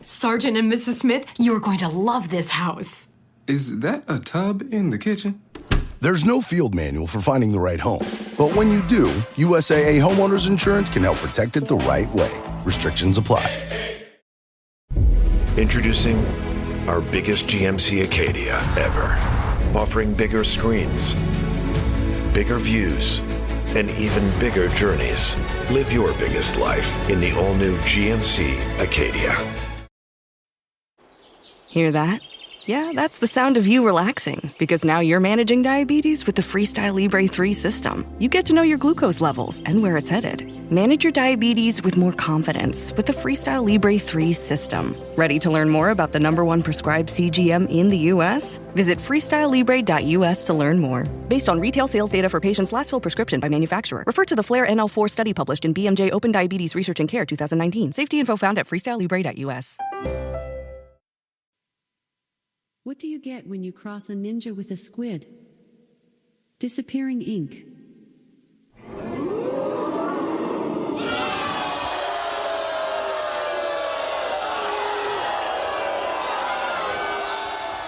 Sergeant and Mrs. Smith, you're going to love this house. Is that a tub in the kitchen? There's no field manual for finding the right home. But when you do, USAA Homeowners Insurance can help protect it the right way. Restrictions apply. Introducing our biggest GMC Acadia ever. Offering bigger screens, bigger views, and even bigger journeys. Live your biggest life in the all-new GMC Acadia. Hear that? Yeah, that's the sound of you relaxing, because now you're managing diabetes with the Freestyle Libre 3 system. You get to know your glucose levels and where it's headed. Manage your diabetes with more confidence with the Freestyle Libre 3 system. Ready to learn more about the #1 prescribed CGM in the U.S.? Visit freestylelibre.us to learn more. Based on retail sales data for patients' last filled prescription by manufacturer. Refer to the FLAIR NL4 study published in BMJ Open Diabetes Research and Care 2019. Safety info found at freestylelibre.us. What do you get when you cross a ninja with a squid? Disappearing ink.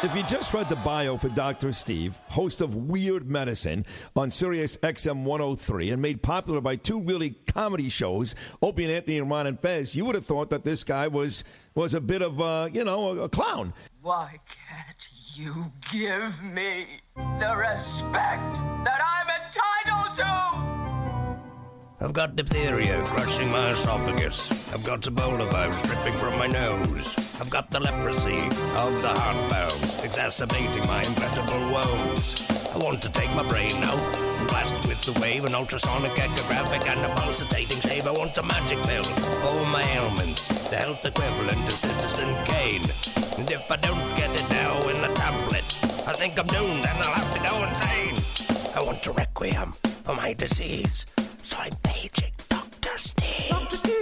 If you just read the bio for Dr. Steve, host of Weird Medicine on Sirius XM 103 and made popular by two really comedy shows, Opie and Anthony and Ron and Fez, you would have thought that this guy was a bit of, a clown. Why can't you give me the respect that I'm entitled to? I've got diphtheria crushing my esophagus. I've got Ebola virus dripping from my nose. I've got the leprosy of the heart valve, exacerbating my incredible woes. I want to take my brain out and blast it with the wave, an ultrasonic echographic and a pulsating shave. I want a magic pill for all my ailments, the health equivalent to Citizen Kane. And if I don't get it now in the tablet, I think I'm doomed and I'll have to go insane. I want a requiem for my disease, so I'm paging Dr. Steve. Dr. Steve.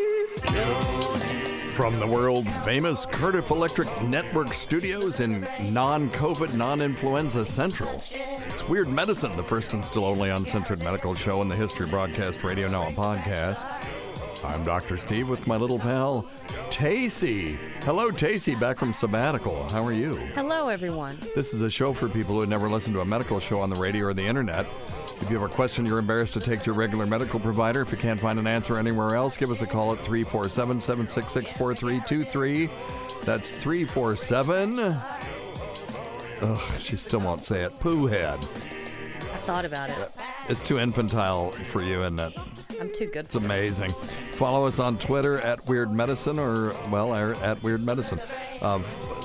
From the world-famous Cardiff Electric Network studios in non-COVID, non-influenza Central, it's Weird Medicine, the first and still only uncensored medical show in the history of broadcast radio, now a podcast. I'm Dr. Steve with my little pal, Tacey. Hello, Tacey, back from sabbatical. How are you? Hello, everyone. This is a show for people who have never listened to a medical show on the radio or the internet. If you have a question you're embarrassed to take to your regular medical provider, if you can't find an answer anywhere else, give us a call at 347-766-4323. That's 347... Ugh, she still won't say it. Poo head. I thought about it. It's too infantile for you, isn't it? I'm too good for It's amazing. Follow us on Twitter at Weird Medicine at Weird Medicine.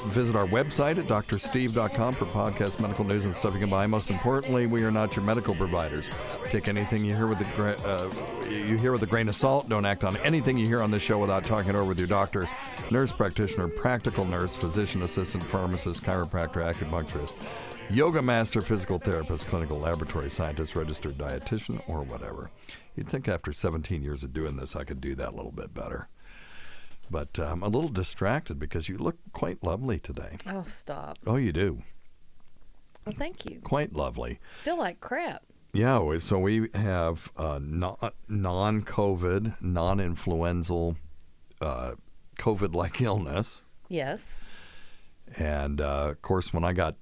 Visit our website at drsteve.com for podcast medical news and stuff you can buy. Most importantly, we are not your medical providers. Take anything you hear with a grain of salt. Don't act on anything you hear on this show without talking it over with your doctor, nurse practitioner, practical nurse, physician assistant, pharmacist, chiropractor, acupuncturist, yoga master, physical therapist, clinical laboratory scientist, registered dietitian, or whatever. You'd think after 17 years of doing this, I could do that a little bit better. But I'm a little distracted because you look quite lovely today. Oh, stop. Oh, you do. Well, thank you. Quite lovely. Feel like crap. Yeah, so we have non-COVID, non-influenzal, COVID-like illness. Yes. And, of course, when I got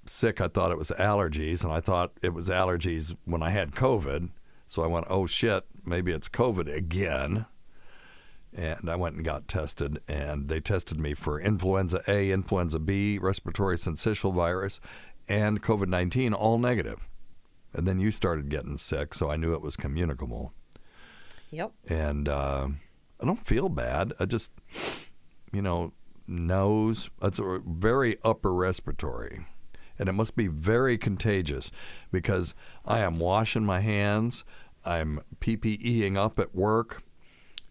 sick, I thought it was allergies, and I thought it was allergies when I had COVID. So I went, oh, shit, maybe it's COVID again. And I went and got tested, and they tested me for influenza A, influenza B, respiratory syncytial virus, and COVID-19, all negative. And then you started getting sick, so I knew it was communicable. Yep. And I don't feel bad. I just, nose. It's a very upper respiratory. And it must be very contagious because I am washing my hands, I'm PPEing up at work,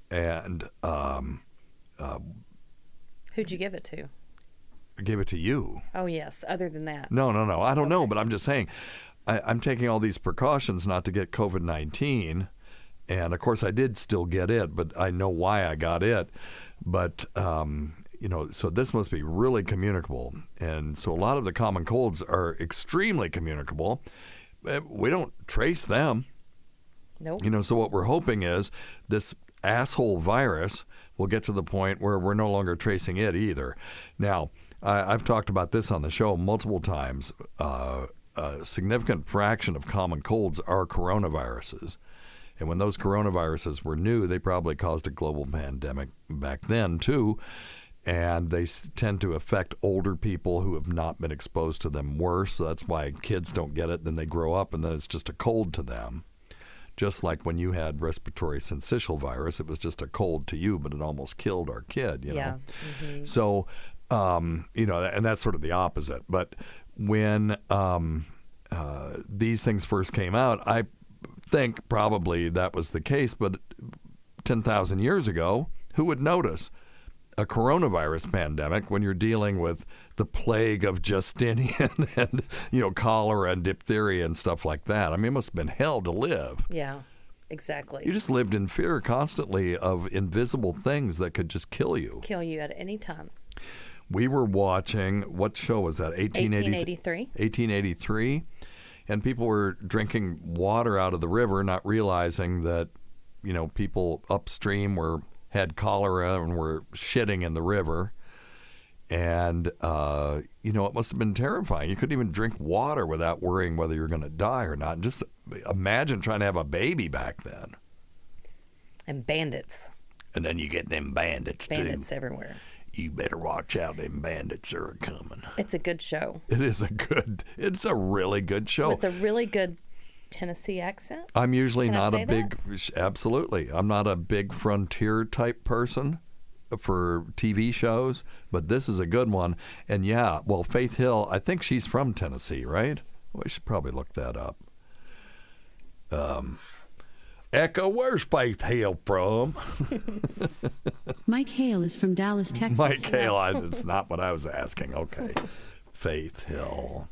and who'd you give it to? I gave it to you. Oh, yes. Other than that. No. I don't know, but I'm just saying I'm taking all these precautions not to get COVID-19. And, of course, I did still get it, but I know why I got it. But so this must be really communicable. And so a lot of the common colds are extremely communicable. We don't trace them. Nope. So what we're hoping is this asshole virus we'll get to the point where we're no longer tracing it either. Now, I've talked about this on the show multiple times. A significant fraction of common colds are coronaviruses. And when those coronaviruses were new, they probably caused a global pandemic back then, too. And they tend to affect older people who have not been exposed to them worse. So that's why kids don't get it. Then they grow up, and then it's just a cold to them. Just like when you had respiratory syncytial virus, it was just a cold to you, but it almost killed our kid, you know. Yeah. Mm-hmm. So, you know, and that's sort of the opposite. But when these things first came out, I think probably that was the case. But 10,000 years ago, who would notice a coronavirus pandemic when you're dealing with the plague of Justinian and, you know, cholera and diphtheria and stuff like that? I mean, it must have been hell to live. Yeah, exactly. You just lived in fear constantly of invisible things that could just kill you. Kill you at any time. We were watching, what show was that? 1883. 1883. And people were drinking water out of the river, not realizing that, you know, people upstream had cholera and were shitting in the river. And, you know, it must have been terrifying. You couldn't even drink water without worrying whether you're going to die or not. Just imagine trying to have a baby back then. And bandits. And then you get them bandits, Bandits too. everywhere. You better watch out, them bandits are coming. It's a good show. It's a really good show. With a really good Tennessee accent? I'm usually Can I not say a big, absolutely. I'm not a big frontier type person for TV shows, but this is a good one. And yeah, well, Faith Hill, I think she's from Tennessee, right? We should probably look that up. Echo, where's Faith Hill from? Mike Hale is from Dallas, Texas. Mike Hale, it's not what I was asking. Okay. Faith Hill.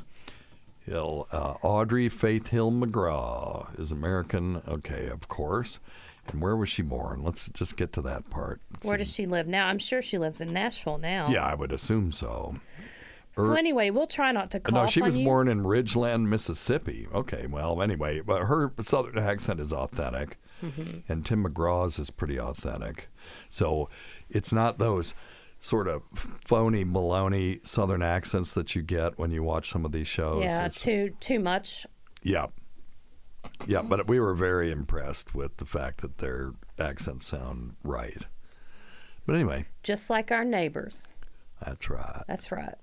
Audrey Faith Hill McGraw is American. Okay, of course. And where was she born? Let's just get to that part. Where does she live now? I'm sure she lives in Nashville now. Yeah, I would assume so. So anyway, we'll try not to cough No, she was on you. born in Ridgeland, Mississippi. Okay, well, anyway, but her southern accent is authentic, and Tim McGraw's is pretty authentic. So it's not those sort of phony, baloney southern accents that you get when you watch some of these shows. Yeah, too much. Yeah. Yeah, but we were very impressed with the fact that their accents sound right. But anyway. Just like our neighbors. That's right. That's right.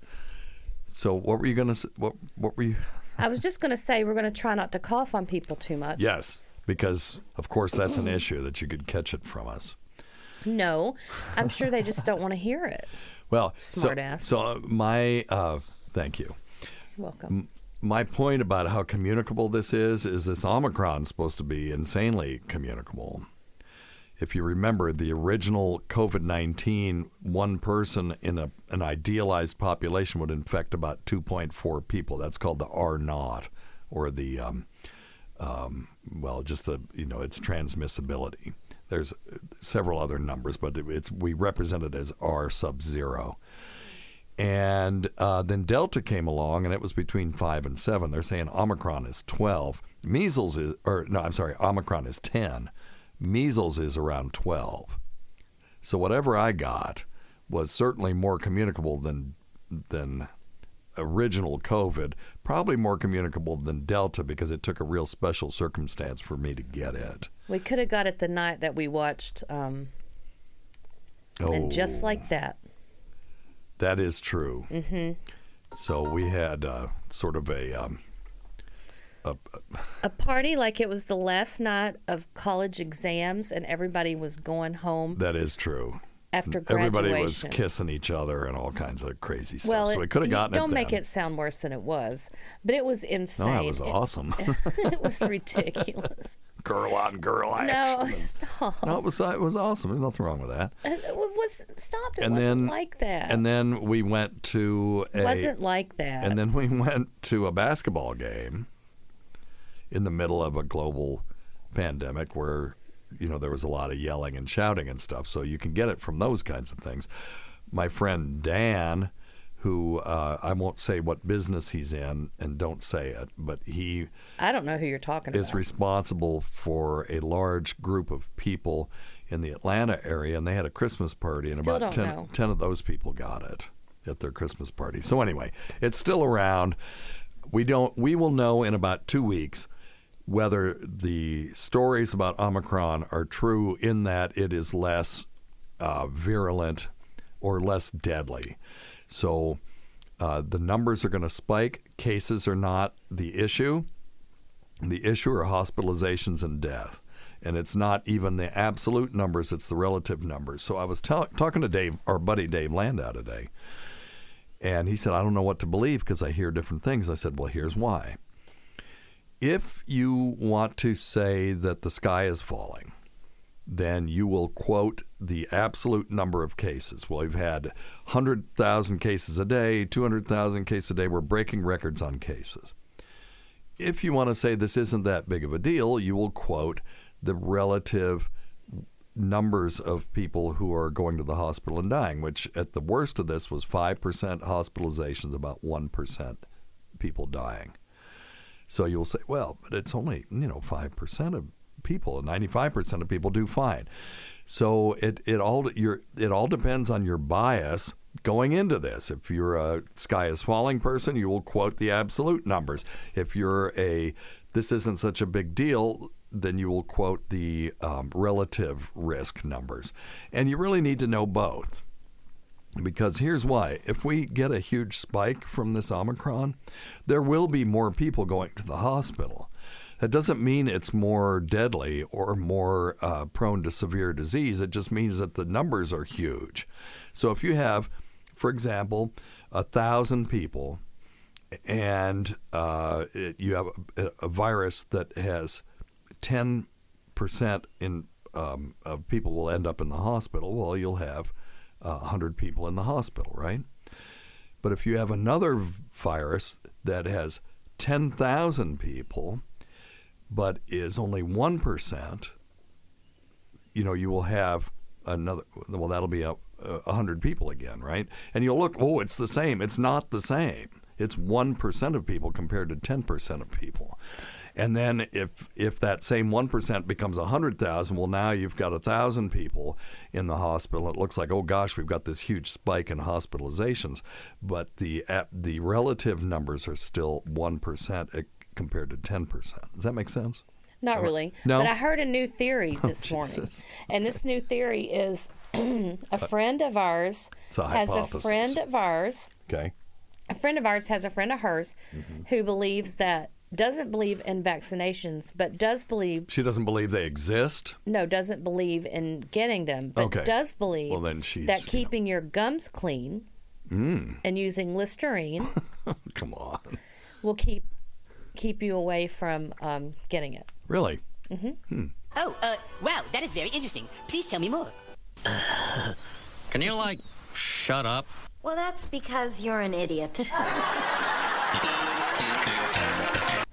So what were you going to say? What were you? I was just going to say we're going to try not to cough on people too much. Yes, because, of course, that's an issue that you could catch it from us. No, I'm sure they just don't want to hear it. Well, smart ass. So thank you. You're welcome. My point about how communicable this is this Omicron is supposed to be insanely communicable. If you remember, the original COVID-19, one person in an idealized population would infect about 2.4 people. That's called the R0, or the, just the, its transmissibility. There's several other numbers, but we represent it as R sub 0. And then Delta came along, and it was between 5 and 7. They're saying Omicron is 12. Omicron is 10. Measles is around 12. So whatever I got was certainly more communicable than original COVID, probably more communicable than Delta because it took a real special circumstance for me to get it. We could have got it the night that we watched, and just like that. That is true. Mm-hmm. So we had sort of a party like it was the last night of college exams and everybody was going home. That is true. After graduation. Everybody was kissing each other and all kinds of crazy stuff. Well, so we could have gotten it don't make then. it sound worse than it was. But it was insane. No, it was awesome. It was ridiculous. Girl on girl action. No, stop. No, it was awesome. There's nothing wrong with that. It And wasn't then, like that. And then we went to It wasn't like that. And then we went to a basketball game in the middle of a global pandemic where, there was a lot of yelling and shouting and stuff. So you can get it from those kinds of things. My friend Dan, who I won't say what business he's in and don't say it, but I don't know who you're talking about. is responsible for a large group of people in the Atlanta area, and they had a Christmas party, and Still about don't 10 know. of those people got it at their Christmas party. So anyway, it's still around. We will know in about 2 weeks whether the stories about Omicron are true in that it is less virulent or less deadly. So the numbers are going to spike. Cases are not the issue. The issue are hospitalizations and death. And it's not even the absolute numbers, it's the relative numbers. So I was talking to Dave, our buddy Dave Landau today, and he said, I don't know what to believe because I hear different things. I said, well, here's why. If you want to say that the sky is falling, then you will quote the absolute number of cases. Well, we've had 100,000 cases a day, 200,000 cases a day. We're breaking records on cases. If you want to say this isn't that big of a deal, you will quote the relative numbers of people who are going to the hospital and dying, which at the worst of this was 5% hospitalizations, about 1% people dying. So you'll say, well, but it's only 5% of people, and 95% of people do fine. So it all depends on your bias going into this. If you're a sky is falling person, you will quote the absolute numbers. If you're this isn't such a big deal, then you will quote the relative risk numbers. And you really need to know both. Because here's why. If we get a huge spike from this Omicron, there will be more people going to the hospital. That doesn't mean it's more deadly or more prone to severe disease. It just means that the numbers are huge. So if you have, for example, 1,000 people and you have a virus that has 10% of people will end up in the hospital, well, you'll have 100 people in the hospital, right? But if you have another virus that has 10,000 people but is only 1%, you will have another, well, that'll be 100 people again, right? And you'll look, oh, it's the same. It's not the same. It's 1% of people compared to 10% of people. And then if that same 1% becomes 100,000, well, now you've got 1,000 people in the hospital. It looks like, oh gosh, we've got this huge spike in hospitalizations, but the relative numbers are still 1% compared to 10%. Does that make sense? Not really. No? But I heard a new theory this morning. And this new theory is a friend of ours has a friend of ours. Okay. A friend of ours has a friend of hers who doesn't believe in vaccinations, but does believe... She doesn't believe they exist? No, doesn't believe in getting them, but does believe that keeping your gums clean and using Listerine come on, will keep you away from getting it. Really? Mm-hmm. Oh, wow, that is very interesting. Please tell me more. Can you, shut up? Well, that's because you're an idiot.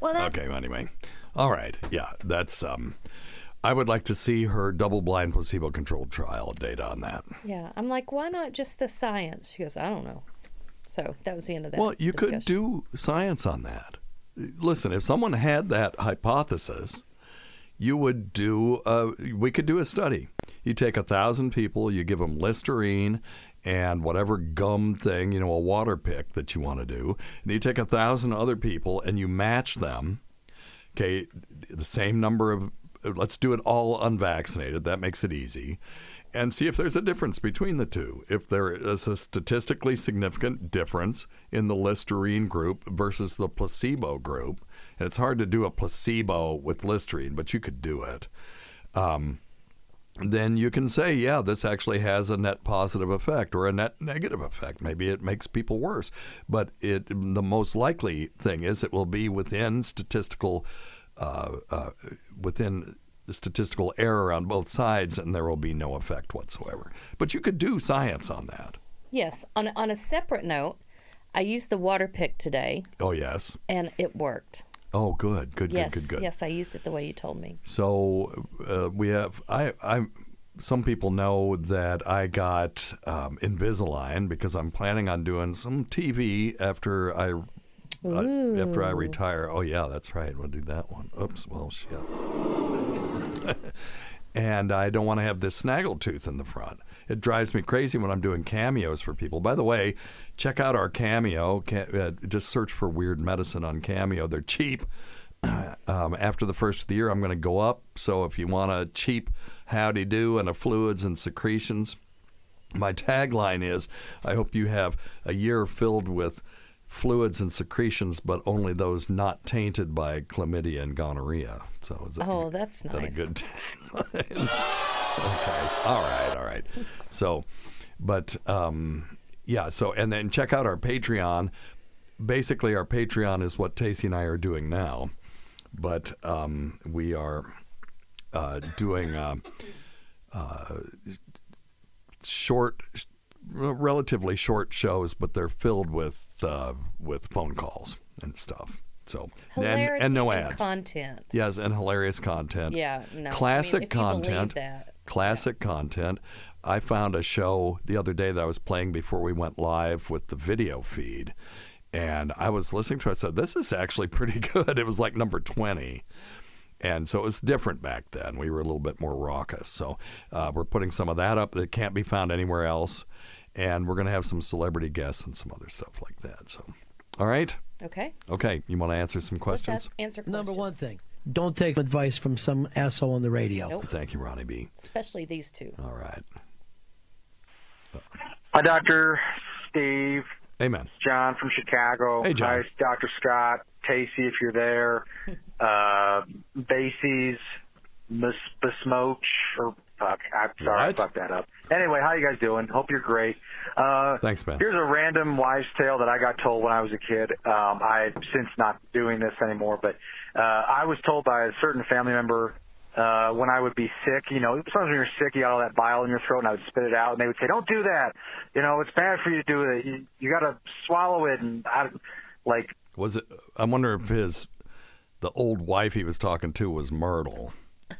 Okay, anyway. All right. Yeah, that's... I would like to see her double-blind placebo-controlled trial data on that. Yeah, I'm like, why not just the science? She goes, I don't know. So that was the end of that. Well, you discussion. could do science on that. Listen, if someone had that hypothesis, you would we could do a study. You take 1,000 people, you give them Listerine and whatever gum thing, a water pick that you want to do. And you take 1,000 other people and you match them. Okay, the same number of, let's do it all unvaccinated. That makes it easy. And see if there's a difference between the two. If there is a statistically significant difference in the Listerine group versus the placebo group, and it's hard to do a placebo with Listerine, but you could do it, then you can say, yeah, this actually has a net positive effect or a net negative effect. Maybe it makes people worse. But the most likely thing is it will be within statistical the statistical error on both sides, and there will be no effect whatsoever. But you could do science on that. Yes. On a separate note, I used the water pick today. Oh, yes. And it worked. Oh, good. Yes, I used it the way you told me. So we have, some people know that I got Invisalign because I'm planning on doing some TV after I retire. Oh, yeah, that's right. We'll do that one. Oops, well, shit. and I don't want to have this snaggletooth in the front. It drives me crazy when I'm doing cameos for people. By the way, check out our Cameo. Just search for Weird Medicine on Cameo. They're cheap. After the first of the year, I'm going to go up. So if you want a cheap howdy-do and a fluids and secretions, my tagline is, I hope you have a year filled with fluids and secretions, but only those not tainted by chlamydia and gonorrhea. So that's nice. Is that a good tagline? Okay. All right. So, but yeah. So, and then check out our Patreon. Basically, our Patreon is what Tacey and I are doing now, but we are doing relatively short shows, but they're filled with phone calls and stuff. So and no ads, content. Yes, and hilarious content. Yeah, no. Classic content. Classic content. I found a show the other day that I was playing before we went live with the video feed, and I was listening to it. I said, "This is actually pretty good." It was like number 20. And so it was different back then. We were a little bit more raucous. So we're putting some of that up that can't be found anywhere else. And we're going to have some celebrity guests and some other stuff like that. So, all right? Okay. Okay. You want to answer some questions? Let's answer questions. Number one thing, don't take advice from some asshole on the radio. Nope. Thank you, Ronnie B. Especially these two. All right. Hi, Dr. Steve. Hey, man. John from Chicago. Hey, John. Hi, Dr. Scott. Tacey, if you're there. Bases, Besmoch, or fuck, I'm sorry, I fucked that up. Anyway, how you guys doing? Hope you're great. Thanks, man. Here's a random wives' tale that I got told when I was a kid. I've since not doing this anymore, but I was told by a certain family member when I would be sick, sometimes when you're sick, you got all that bile in your throat, and I would spit it out, and they would say, "Don't do that. It's bad for you to do it. You got to swallow it." And was it? I wonder if the old wife he was talking to was Myrtle.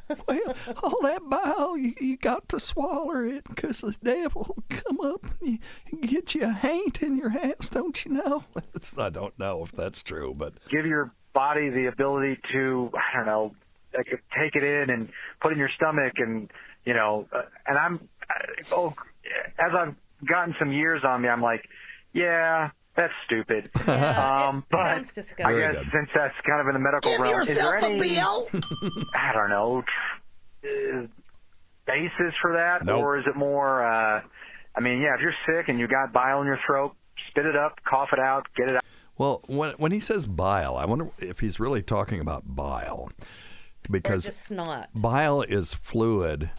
Well, all that bile, you got to swallow it because the devil will come up and get you a haint in your house, don't you know? I don't know if that's true, but give your body the ability to, I don't know, take it in and put it in your stomach, and and as I've gotten some years on me, I'm like, yeah. That's stupid. Yeah, but sounds disgusting. I guess since that's kind of in the medical realm, is there any, I don't know, basis for that? Nope. Or is it more, if you're sick and you got bile in your throat, spit it up, cough it out, get it out. Well, when he says bile, I wonder if he's really talking about bile. Because or just snot. Bile is fluid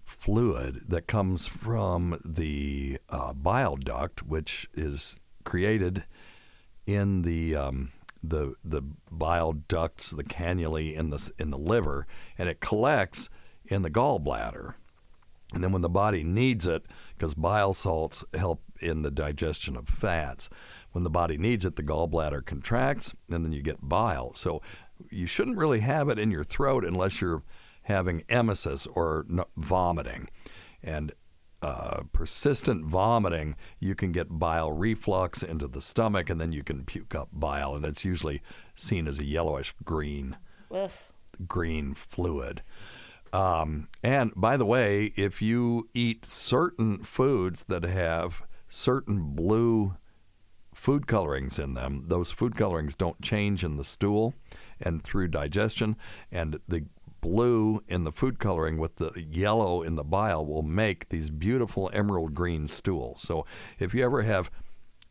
that comes from the bile duct, which is created in the bile ducts, the cannulae in the liver, and it collects in the gallbladder. And then when the body needs it, because bile salts help in the digestion of fats, when the body needs it, the gallbladder contracts, and then you get bile. So you shouldn't really have it in your throat unless you're having emesis or vomiting. And persistent vomiting, you can get bile reflux into the stomach, and then you can puke up bile, and it's usually seen as a yellowish green fluid. And by the way, if you eat certain foods that have certain blue food colorings in them, those food colorings don't change in the stool and through digestion, and the blue in the food coloring with the yellow in the bile will make these beautiful emerald green stools. So if you ever have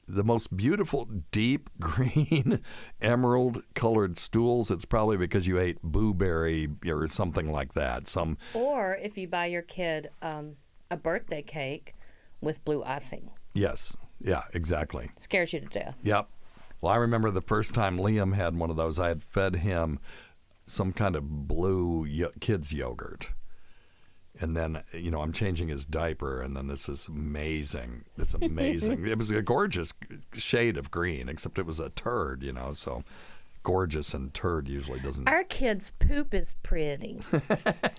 the most beautiful deep green emerald colored stools, it's probably because you ate blueberry or something like that. Or if you buy your kid a birthday cake with blue icing. Yes. Yeah, exactly. Scares you to death. Yep. Well, I remember the first time Liam had one of those, I had fed him some kind of blue kids yogurt. And then, I'm changing his diaper, and then this is amazing. It was a gorgeous shade of green, except it was a turd, so gorgeous and turd usually doesn't. Our kid's poop is pretty.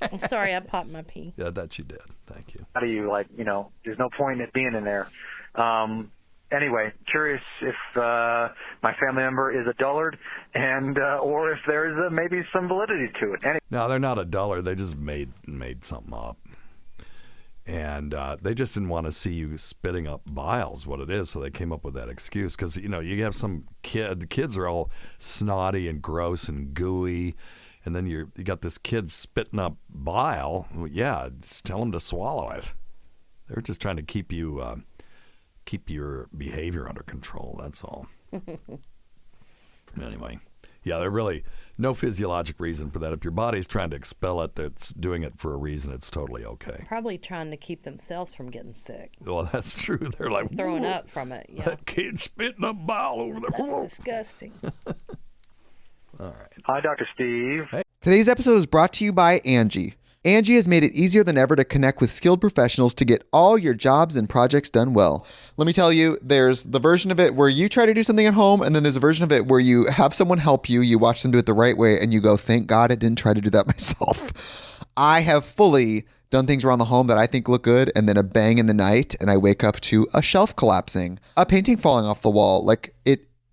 I'm sorry, I popped my pee. Yeah, that you did. Thank you. How do you, there's no point in it being in there. anyway, curious if my family member is a dullard, and or if there's maybe some validity to it. No, they're not a dullard. They just made something up. And they just didn't want to see you spitting up biles, what it is, so they came up with that excuse. Because, you have some the kids are all snotty and gross and gooey, and then you got this kid spitting up bile. Well, yeah, just tell them to swallow it. They're just trying to keep you keep your behavior under control, that's all. Anyway, yeah, they're really no physiologic reason for that. If your body's trying to expel it, that's doing it for a reason. It's totally okay. Probably trying to keep themselves from getting sick. Well, that's true. They're like throwing up from it. Yeah. That kid's spitting up bile over there. That's disgusting. All right. Hi, Dr. Steve. Hey. Today's episode is brought to you by Angie. Angie has made it easier than ever to connect with skilled professionals to get all your jobs and projects done well. Let me tell you, there's the version of it where you try to do something at home, and then there's a version of it where you have someone help you, you watch them do it the right way, and you go, thank God I didn't try to do that myself. I have fully done things around the home that I think look good, and then a bang in the night, and I wake up to a shelf collapsing, a painting falling off the wall.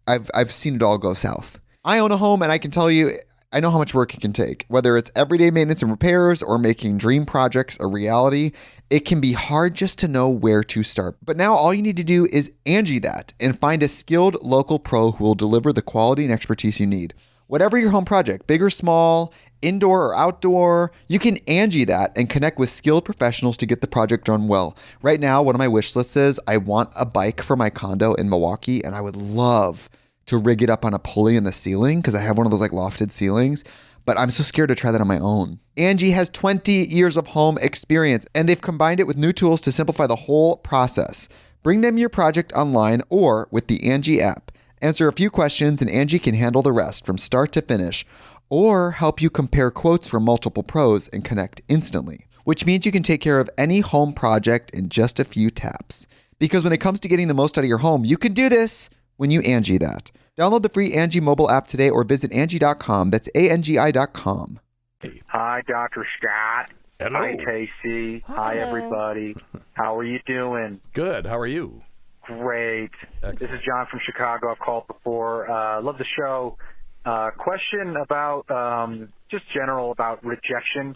I've seen it all go south. I own a home, and I can tell you, I know how much work it can take. Whether it's everyday maintenance and repairs or making dream projects a reality, it can be hard just to know where to start. But now all you need to do is Angie that and find a skilled local pro who will deliver the quality and expertise you need. Whatever your home project, big or small, indoor or outdoor, you can Angie that and connect with skilled professionals to get the project done well. Right now, one of my wish lists is I want a bike for my condo in Milwaukee, and I would love to rig it up on a pulley in the ceiling because I have one of those lofted ceilings, but I'm so scared to try that on my own. Angie has 20 years of home experience, and they've combined it with new tools to simplify the whole process. Bring them your project online or with the Angie app. Answer a few questions and Angie can handle the rest from start to finish, or help you compare quotes from multiple pros and connect instantly, which means you can take care of any home project in just a few taps. Because when it comes to getting the most out of your home, you can do this when you Angie that. Download the free Angie mobile app today or visit Angie.com. That's ANGI.com. Hi, Dr. Scott. Hello. Hi, Casey. Hi, everybody. How are you doing? Good. How are you? Great. Excellent. This is John from Chicago. I've called before. Love the show. Question about just general about rejection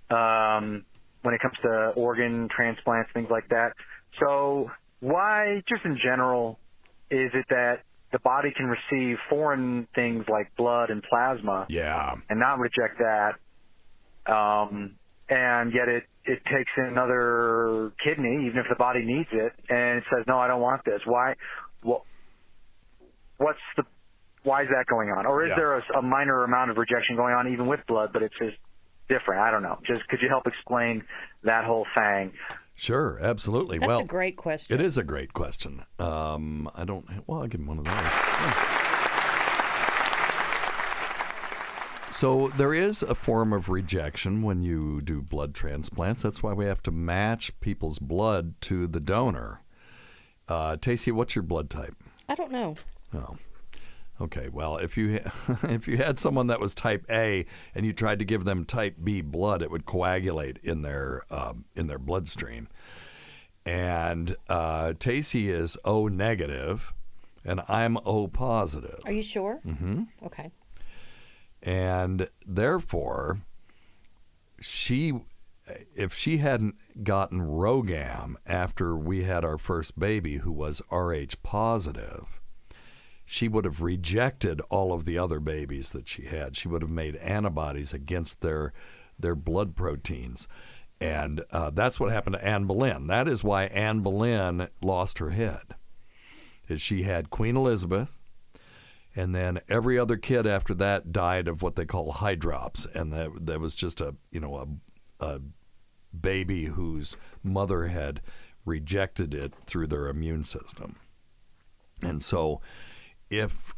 when it comes to organ transplants, things like that. So why, just in general, is it that the body can receive foreign things like blood and plasma, and not reject that, and yet it takes in another kidney, even if the body needs it, and it says, no, I don't want this. Why? Well, why is that going on? Or is there a minor amount of rejection going on even with blood, but it's just different? I don't know. Just could you help explain that whole thing? Sure, absolutely. That's a great question. It is a great question. I'll give him one of those. Yeah. So there is a form of rejection when you do blood transplants. That's why we have to match people's blood to the donor. Tacey, what's your blood type? I don't know. Oh. Okay, well, if you had someone that was type A and you tried to give them type B blood, it would coagulate in their bloodstream. And Tacey is O negative, and I'm O positive. Are you sure? Mm-hmm. Okay. And therefore, if she hadn't gotten RhoGAM after we had our first baby, who was Rh positive, she would have rejected all of the other babies that she had. She would have made antibodies against their blood proteins. And that's what happened to Anne Boleyn. That is why Anne Boleyn lost her head. Is she had Queen Elizabeth, and then every other kid after that died of what they call hydrops. And that was just a baby whose mother had rejected it through their immune system. And so if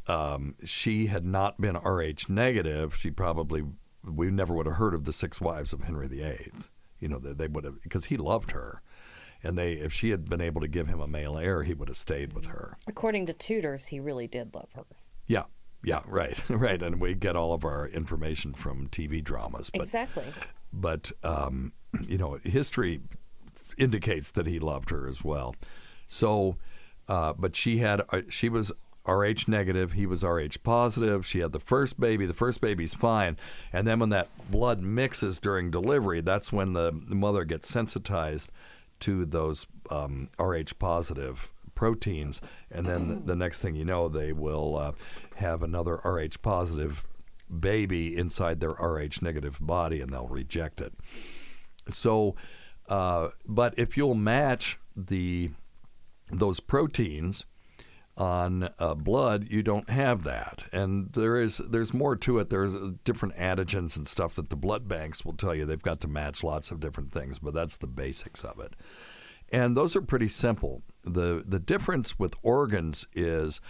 she had not been Rh negative, we never would have heard of the 6 wives of Henry VIII. They would have, because he loved her. And if she had been able to give him a male heir, he would have stayed with her. According to tutors, he really did love her. Yeah, right. And we get all of our information from TV dramas. Exactly. But, history indicates that he loved her as well. So but she was Rh negative, he was Rh positive. She had the first baby. The first baby's fine. And then when that blood mixes during delivery, that's when the mother gets sensitized to those Rh positive proteins. And then the next thing you know, they will have another Rh positive baby inside their Rh negative body, and they'll reject it. So, but if you'll match those proteins on blood, you don't have that. And there's more to it. There's different antigens and stuff that the blood banks will tell you. They've got to match lots of different things, but that's the basics of it. And those are pretty simple. The difference with organs is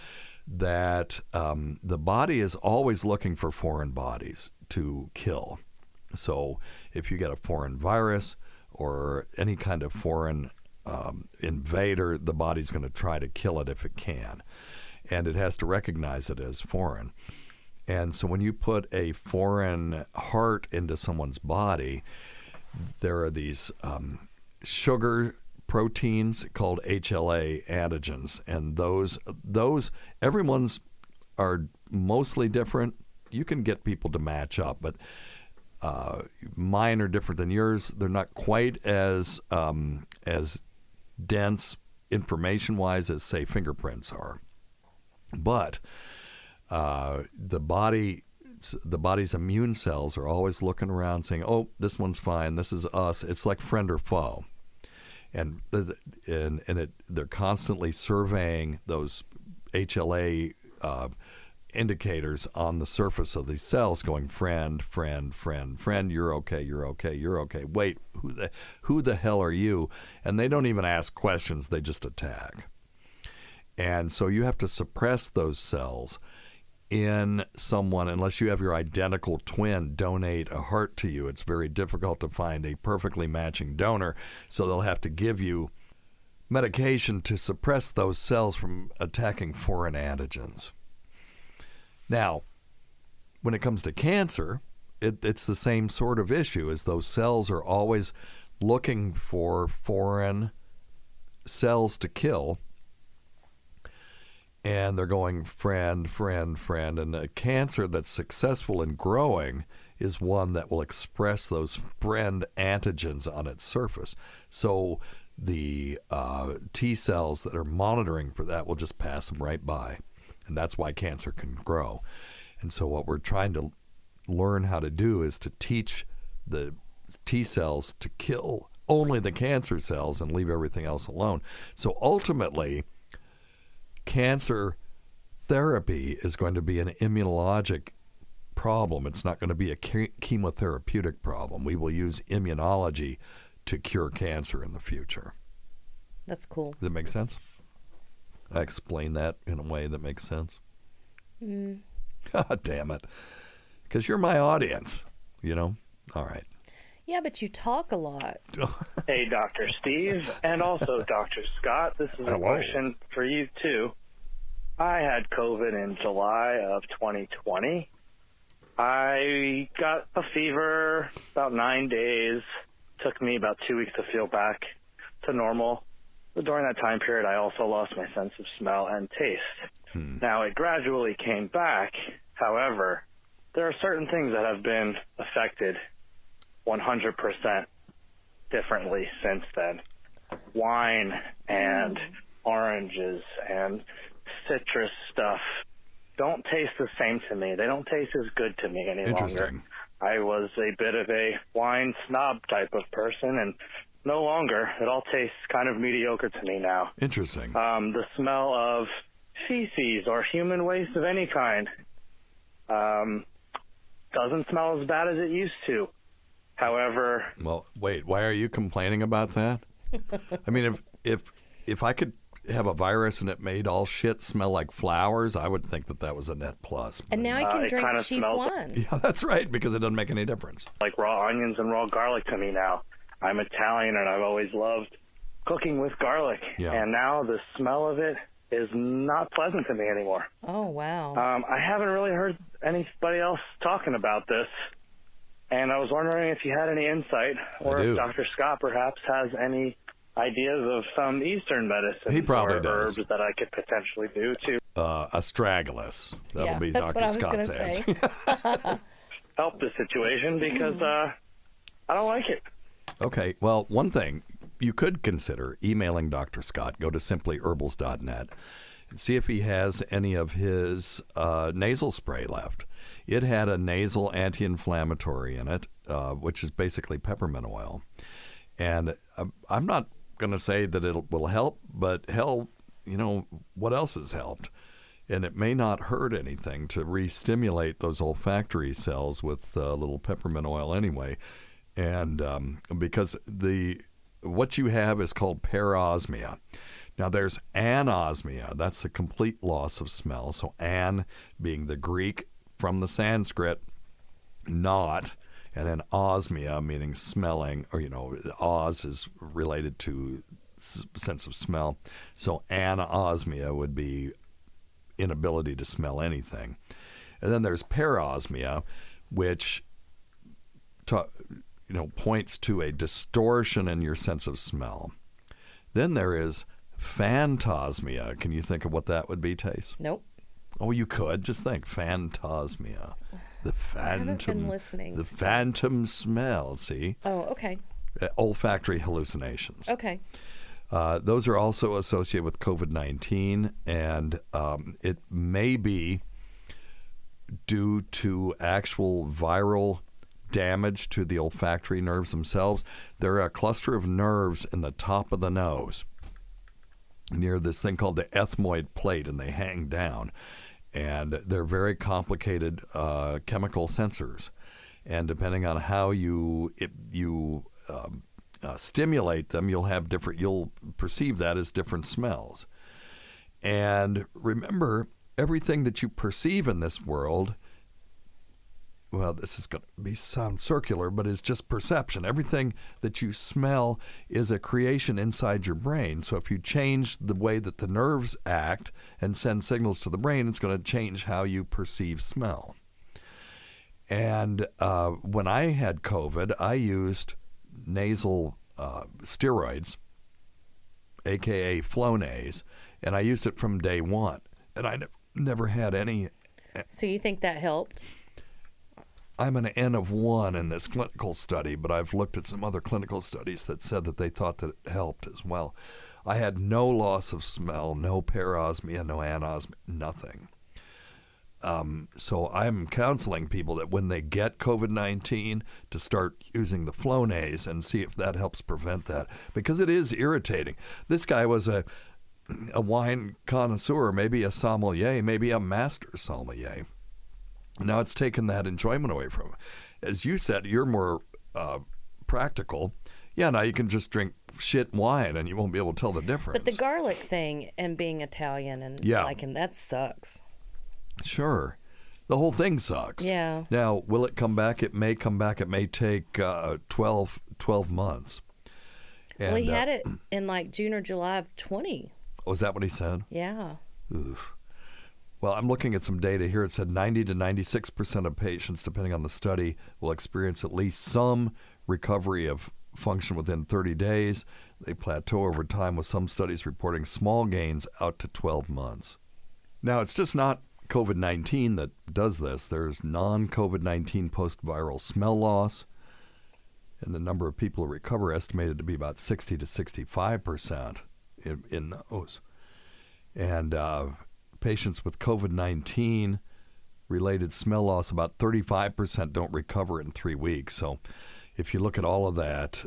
that the body is always looking for foreign bodies to kill. So if you get a foreign virus or any kind of foreign invader, the body's going to try to kill it if it can. And it has to recognize it as foreign. And so when you put a foreign heart into someone's body, there are these sugar proteins called HLA antigens. And those everyone's are mostly different. You can get people to match up, but mine are different than yours. They're not quite as dense information-wise as, say, fingerprints are. But the body's immune cells are always looking around saying, oh, this one's fine, this is us. It's like friend or foe. And they're constantly surveying those HLA indicators on the surface of these cells, going friend, friend, friend, friend. You're okay. You're okay. You're okay. Wait, who the hell are you? And they don't even ask questions. They just attack. And so you have to suppress those cells in someone. Unless you have your identical twin donate a heart to you, it's very difficult to find a perfectly matching donor. So they'll have to give you medication to suppress those cells from attacking foreign antigens. Now, when it comes to cancer, it's the same sort of issue, as those cells are always looking for foreign cells to kill, and they're going friend, friend, friend. And a cancer that's successful in growing is one that will express those friend antigens on its surface. So the T cells that are monitoring for that will just pass them right by. And that's why cancer can grow. And so what we're trying to learn how to do is to teach the T cells to kill only the cancer cells and leave everything else alone. So ultimately, cancer therapy is going to be an immunologic problem. It's not going to be a chemotherapeutic problem. We will use immunology to cure cancer in the future. That's cool. Does that make sense? I explain that in a way that makes sense. God damn it. Because you're my audience, you know? All right. Yeah, but you talk a lot. Hey, Dr. Steve, and also Dr. Scott. This is a question for you, too. I had COVID in July of 2020. I got a fever about 9 days. Took me about 2 weeks to feel back to normal. But during that time period, I also lost my sense of smell and taste. Now, it gradually came back. However, there are certain things that have been affected 100% differently since then. Wine and oranges and citrus stuff don't taste the same to me. They don't taste as good to me any longer. I was a bit of a wine snob type of person, and no longer. It all tastes kind of mediocre to me now. Interesting. The smell of feces or human waste of any kind doesn't smell as bad as it used to. However... Well, wait, why are you complaining about that? I mean, if I could have a virus and it made all shit smell like flowers, I would think that was a net plus. And now I can drink cheap wine. Yeah, that's right, because it doesn't make any difference. Like raw onions and raw garlic to me now. I'm Italian, and I've always loved cooking with garlic. Yeah. And now the smell of it is not pleasant to me anymore. Oh, wow. I haven't really heard anybody else talking about this, and I was wondering if you had any insight, or if Dr. Scott perhaps has any ideas of some Eastern medicine He probably or does. herbs that I could potentially do to astragalus. That'll be that's Dr. what I was Scott's gonna answer. help the situation because I don't like it. Okay, well, one thing you could consider emailing Dr. Scott. Go to simplyherbals.net and see if he has any of his nasal spray left. It had a nasal anti-inflammatory in it, which is basically peppermint oil. And I'm not going to say that it will help, but hell, what else has helped? And it may not hurt anything to re-stimulate those olfactory cells with a little peppermint oil anyway. And because what you have is called parosmia. Now, there's anosmia. That's a complete loss of smell. So an being the Greek from the Sanskrit, not, and then osmia meaning smelling, or, os is related to sense of smell. So anosmia would be inability to smell anything. And then there's parosmia, which points to a distortion in your sense of smell. Then there is phantasmia. Can you think of what that would be, Tace? Nope. Oh, you could. Just think. Phantasmia. The phantom. I haven't been listening. The phantom smell, see? Oh, okay. Olfactory hallucinations. Okay. Those are also associated with COVID-19, and it may be due to actual viral damage to the olfactory nerves themselves. There are a cluster of nerves in the top of the nose near this thing called the ethmoid plate, and they hang down. And they're very complicated chemical sensors. And depending on how you stimulate them, you'll perceive that as different smells. And remember, everything that you perceive in this world, well, this is going to sound circular, but is just perception. Everything that you smell is a creation inside your brain. So if you change the way that the nerves act and send signals to the brain, it's going to change how you perceive smell. And when I had COVID, I used nasal steroids, aka Flonase, and I used it from day one. And I never had any. So you think that helped? I'm an N of 1 in this clinical study, but I've looked at some other clinical studies that said that they thought that it helped as well. I had no loss of smell, no parosmia, no anosmia, nothing. So I'm counseling people that when they get COVID-19 to start using the Flonase and see if that helps prevent that, because it is irritating. This guy was a wine connoisseur, maybe a sommelier, maybe a master sommelier. Now it's taken that enjoyment away from him. As you said, you're more practical. Yeah, now you can just drink shit wine and you won't be able to tell the difference. But the garlic thing and being Italian and liking that sucks. Sure. The whole thing sucks. Yeah. Now, will it come back? It may come back. It may take 12 months. And, well, he had it in like June or July of 20. Was that what he said? Yeah. Oof. Well, I'm looking at some data here. It said 90 to 96% of patients, depending on the study, will experience at least some recovery of function within 30 days. They plateau over time, with some studies reporting small gains out to 12 months. Now, it's just not COVID-19 that does this. There's non-COVID-19 post-viral smell loss, and the number of people who recover estimated to be about 60 to 65% in those. And patients with COVID-19 related smell loss, about 35% don't recover in 3 weeks. So if you look at all of that,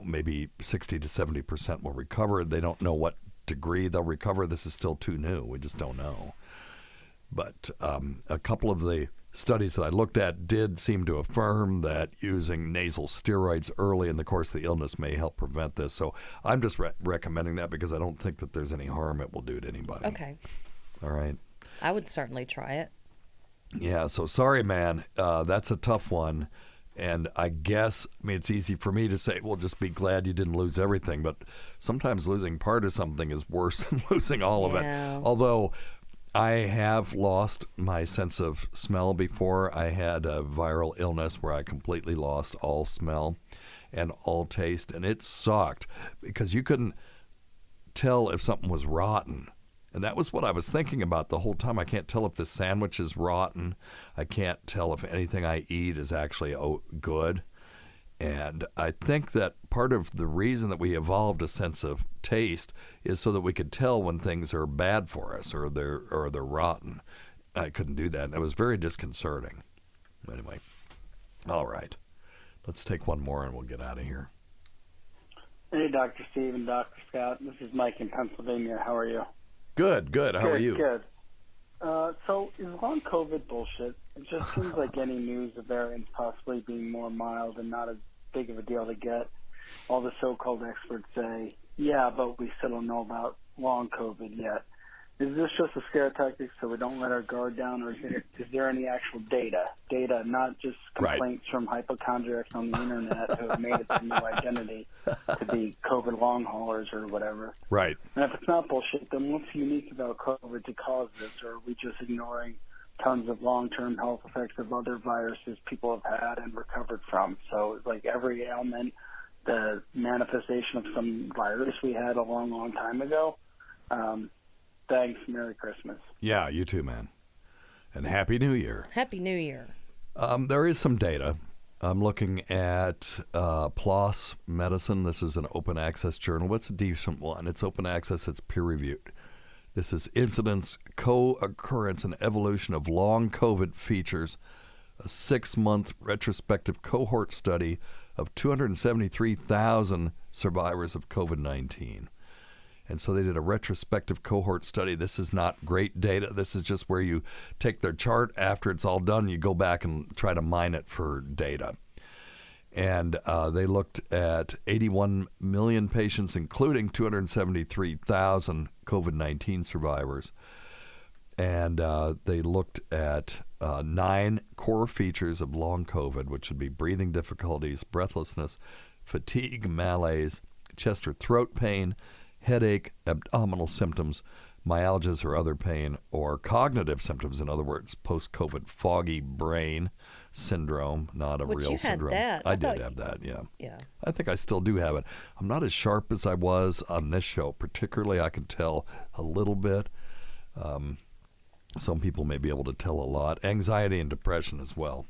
maybe 60 to 70% will recover. They don't know what degree they'll recover. This is still too new. We just don't know. But a couple of the studies that I looked at did seem to affirm that using nasal steroids early in the course of the illness may help prevent this. So I'm just recommending that because I don't think that there's any harm it will do to anybody. Okay. All right. I would certainly try it. Yeah, so sorry, man. That's a tough one. And I guess, it's easy for me to say, well, just be glad you didn't lose everything. But sometimes losing part of something is worse than losing all of it. Although I have lost my sense of smell before. I had a viral illness where I completely lost all smell. and all taste, and it sucked because you couldn't tell if something was rotten. And that was what I was thinking about the whole time. I can't tell if the sandwich is rotten. I can't tell if anything I eat is actually good. And I think that part of the reason that we evolved a sense of taste is so that we could tell when things are bad for us or they're rotten. I couldn't do that, and it was very disconcerting. Anyway, all right. Let's take one more and we'll get out of here. Hey, Dr. Steve and Dr. Scott. This is Mike in Pennsylvania. How are you? Good. How are you? Good. So is long COVID bullshit? It just seems like any news of variants possibly being more mild and not as big of a deal to get. All the so-called experts say, yeah, but we still don't know about long COVID yet. Is this just a scare tactic so we don't let our guard down, or is there any actual data, not just complaints from hypochondriacs on the internet who have made it a new identity to be COVID long haulers or whatever? Right. And if it's not bullshit, then what's unique about COVID to cause this, or are we just ignoring tons of long-term health effects of other viruses people have had and recovered from? So it's like every ailment, the manifestation of some virus we had a long, long time ago. Thanks. Merry Christmas. Yeah, you too, man. And Happy New Year. Happy New Year. There is some data. I'm looking at PLOS Medicine. This is an open access journal. It's a decent one. It's open access. It's peer-reviewed. This is Incidence, Co-Occurrence, and Evolution of Long COVID Features, a 6-month retrospective cohort study of 273,000 survivors of COVID-19. And so they did a retrospective cohort study. This is not great data. This is just where you take their chart. After it's all done, you go back and try to mine it for data. And they looked at 81 million patients, including 273,000 COVID-19 survivors. And they looked at 9 core features of long COVID, which would be breathing difficulties, breathlessness, fatigue, malaise, chest or throat pain, headache, abdominal symptoms, myalgias or other pain, or cognitive symptoms, in other words, post-COVID foggy brain syndrome, not a real syndrome. That. I did have that, yeah. Yeah. I think I still do have it. I'm not as sharp as I was on this show. Particularly, I can tell a little bit. Some people may be able to tell a lot. Anxiety and depression as well.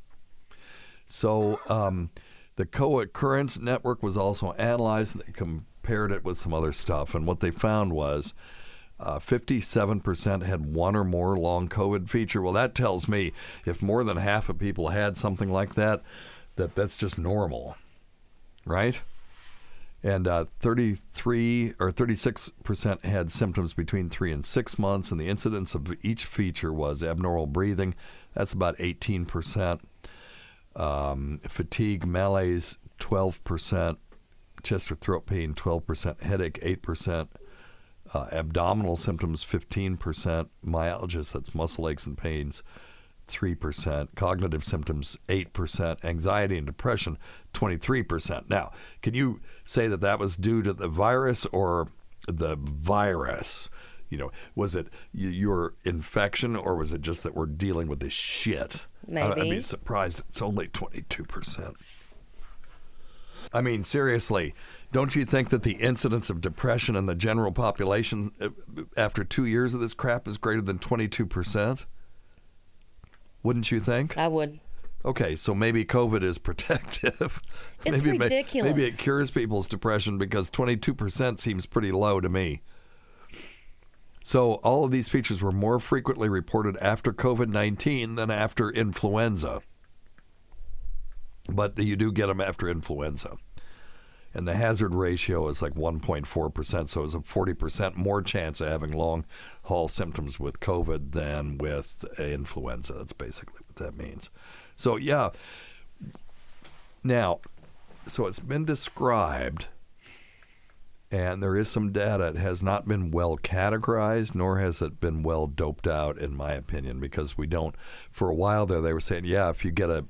So the co-occurrence network was also analyzed. They compared it with some other stuff, and what they found was 57% had one or more long COVID feature. Well, that tells me if more than half of people had something like that, that's just normal, right? And 33 or 36% had symptoms between 3 and 6 months, and the incidence of each feature was abnormal breathing. That's about 18%. Fatigue, malaise, 12%. Chest or throat pain, 12%. Headache, 8%. Abdominal symptoms, 15%. Myalgias, that's muscle aches and pains, 3%. Cognitive symptoms, 8%. Anxiety and depression, 23%. Now, can you say that was due to the virus or the virus? You know, was it your infection, or was it just that we're dealing with this shit? Maybe. I'd be surprised it's only 22%. I mean, seriously, don't you think that the incidence of depression in the general population after 2 years of this crap is greater than 22%? Wouldn't you think? I would. Okay, so maybe COVID is protective. It's ridiculous. Maybe it cures people's depression, because 22% seems pretty low to me. So all of these features were more frequently reported after COVID-19 than after influenza. But you do get them after influenza. And the hazard ratio is like 1.4%, so it's a 40% more chance of having long-haul symptoms with COVID than with influenza. That's basically what that means. So, yeah. Now, so it's been described, and there is some data. It has not been well categorized, nor has it been well doped out, in my opinion, because we don't. For a while there, they were saying, yeah, if you get a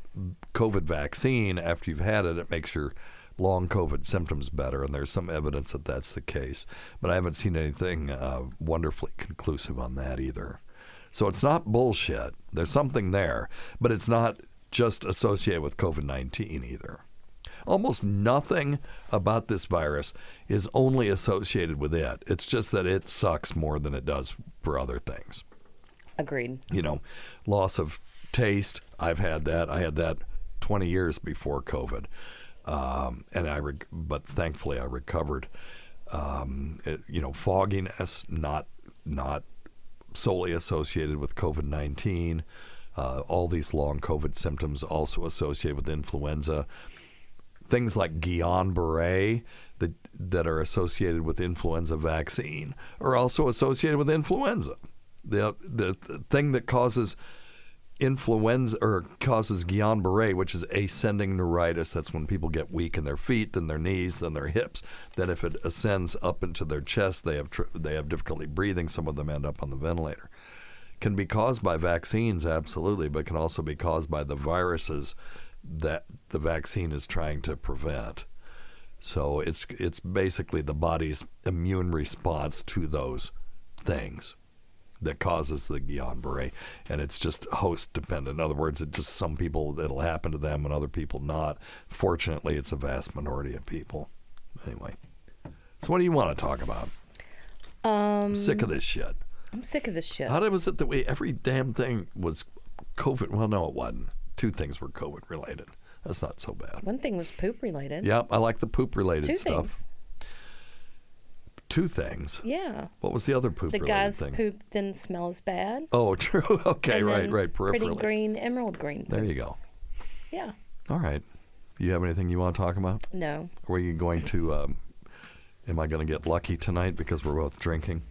COVID vaccine after you've had it, it makes your long COVID symptoms better, and there's some evidence that that's the case. But I haven't seen anything wonderfully conclusive on that either. So it's not bullshit. There's something there, but it's not just associated with COVID-19 either. Almost nothing about this virus is only associated with it. It's just that it sucks more than it does for other things. Agreed. Loss of taste. I've had that. I had that 20 years before COVID. But thankfully I recovered. Fogginess, not solely associated with COVID-19. All these long COVID symptoms also associated with influenza. Things like Guillain-Barré that are associated with influenza vaccine are also associated with influenza. The thing that causes influenza or causes Guillain-Barré, which is ascending neuritis, that's when people get weak in their feet, then their knees, then their hips. Then if it ascends up into their chest, they have difficulty breathing. Some of them end up on the ventilator. Can be caused by vaccines, absolutely, but can also be caused by the viruses that the vaccine is trying to prevent. So it's basically the body's immune response to those things that causes the Guillain-Barré, and it's just host dependent. In other words, it just some people it'll happen to them and other people not. Fortunately, it's a vast minority of people. Anyway, so what do you want to talk about? I'm sick of this shit. I'm sick of this shit. How was it that every damn thing was COVID? Well, no, it wasn't. 2 things were COVID related. That's not so bad. One thing was poop related. Yep, I like the poop related stuff. 2 things. 2 things? Yeah. What was the other poop related thing? The guy's poop didn't smell as bad. Oh, true. Okay, right. Peripherally. Pretty green, emerald green poop. There you go. Yeah. All right. You have anything you want to talk about? No. Are we going to, am I going to get lucky tonight because we're both drinking?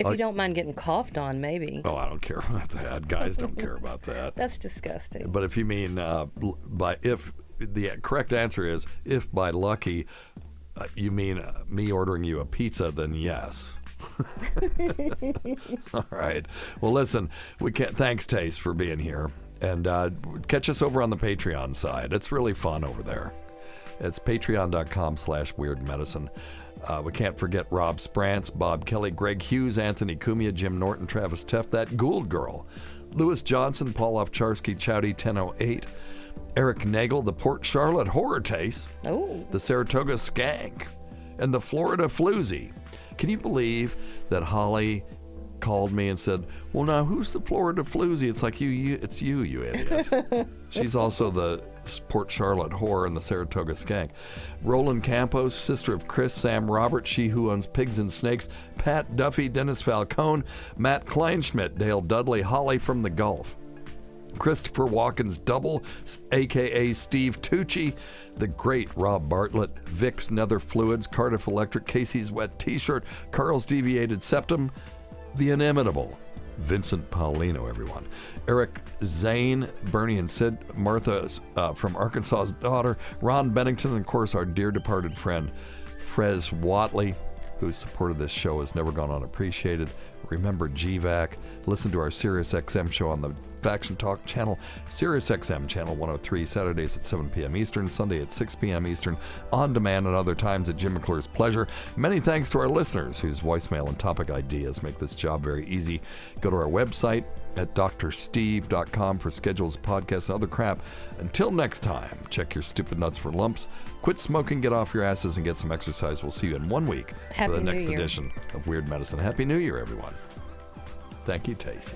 If you don't mind getting coughed on, maybe. Oh, I don't care about that. Guys don't care about that. That's disgusting. But if you mean if the correct answer is if by lucky you mean me ordering you a pizza, then yes. All right. Well, listen, thanks, Tace, for being here. And catch us over on the Patreon side. It's really fun over there. It's patreon.com/weirdmedicine. We can't forget Rob Sprance, Bob Kelly, Greg Hughes, Anthony Cumia, Jim Norton, Travis Teff, that Gould Girl, Lewis Johnson, Paul Ovcharski, Chowdy 1008, Eric Nagel, the Port Charlotte Horror Taste, the Saratoga Skank, and the Florida Floozy. Can you believe that Holly called me and said, well, now who's the Florida Floozy? It's like it's you idiot. She's also the Port Charlotte Whore and the Saratoga Skank. Roland Campos, sister of Chris, Sam Roberts, she who owns pigs and snakes, Pat Duffy, Dennis Falcone, Matt Kleinschmidt, Dale Dudley, Holly from the Gulf, Christopher Walken's double, a.k.a. Steve Tucci, the great Rob Bartlett, Vic's Nether Fluids, Cardiff Electric, Casey's Wet T-Shirt, Carl's Deviated Septum, the inimitable Vincent Paulino, everyone. Eric Zane, Bernie and Sid, Martha from Arkansas's Daughter, Ron Bennington, and of course our dear departed friend Frez Watley, whose support of this show has never gone unappreciated. Remember GVAC. Listen to our Sirius XM show on the Faction Talk channel, Sirius XM channel 103, Saturdays at 7 p.m. Eastern, Sunday at 6 p.m. Eastern, on demand and other times at Jim McClure's pleasure. Many thanks to our listeners whose voicemail and topic ideas make this job very easy. Go to our website at drsteve.com for schedules, podcasts, and other crap. Until next time, check your stupid nuts for lumps. Quit smoking, get off your asses, and get some exercise. We'll see you in 1 week for the next edition of Weird Medicine. Happy New Year, everyone. Thank you, Tacy.